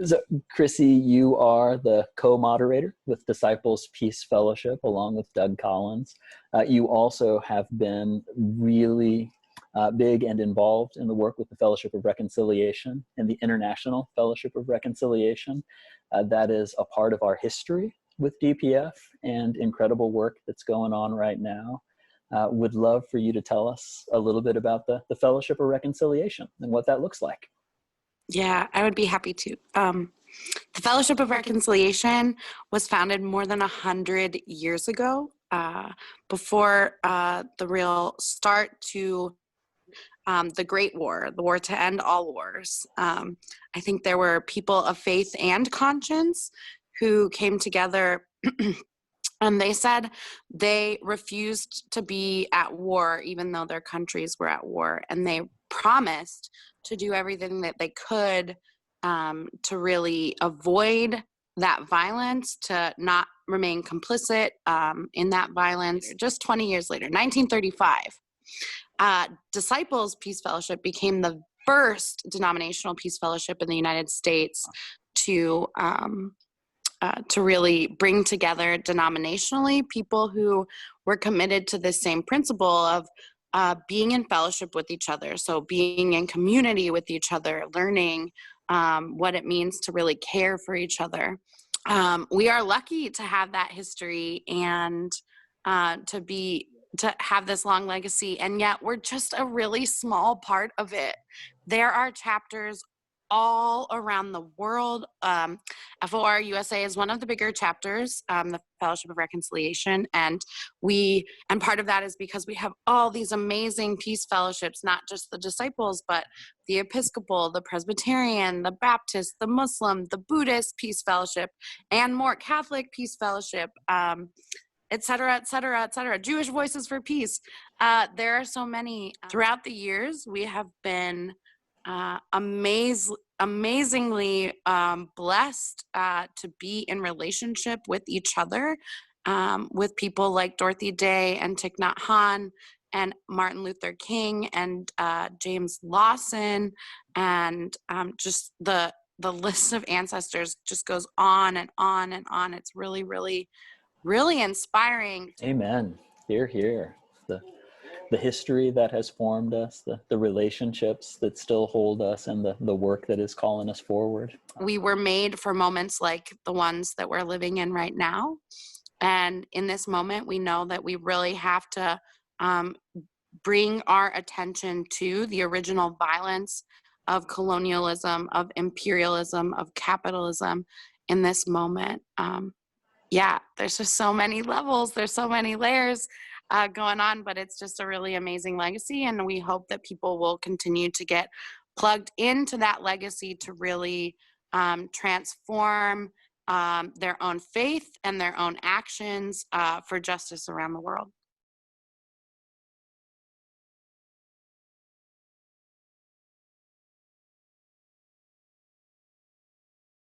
So, Chrissy, you are the co-moderator with Disciples Peace Fellowship, along with Doug Collins. You also have been really big and involved in the work with the Fellowship of Reconciliation and the International Fellowship of Reconciliation. That is a part of our history with DPF and incredible work that's going on right now. Would love for you to tell us a little bit about the Fellowship of Reconciliation and what that looks like. Yeah, I would be happy to. The Fellowship of Reconciliation was founded more than 100 years ago, before the real start to the Great War, the war to end all wars. I think there were people of faith and conscience who came together and they said they refused to be at war even though their countries were at war. And they promised to do everything that they could to really avoid that violence, to not remain complicit in that violence. Just 20 years later, 1935, Disciples Peace Fellowship became the first denominational peace fellowship in the United States to really bring together denominationally people who were committed to the same principle of being in fellowship with each other. So being in community with each other, learning what it means to really care for each other. We are lucky to have that history and to have this long legacy, and yet we're just a really small part of it. There are chapters all around the world. FOR USA is one of the bigger chapters, the Fellowship of Reconciliation, and part of that is because we have all these amazing peace fellowships, not just the Disciples, but the Episcopal, the Presbyterian, the Baptist, the Muslim, the Buddhist Peace Fellowship, and more Catholic Peace Fellowship, et cetera, et cetera, et cetera. Jewish Voices for Peace. There are so many. Throughout the years, we have been amazingly blessed to be in relationship with each other, with people like Dorothy Day and Thich Nhat Hanh and Martin Luther King and James Lawson, and just the list of ancestors just goes on and on and on. It's really, really, really inspiring. Amen. Hear, hear. The history that has formed us, the relationships that still hold us, and the work that is calling us forward. We were made for moments like the ones that we're living in right now. And in this moment, we know that we really have to bring our attention to the original violence of colonialism, of imperialism, of capitalism in this moment. There's just so many levels, there's so many layers going on, but it's just a really amazing legacy, and we hope that people will continue to get plugged into that legacy to really transform their own faith and their own actions for justice around the world.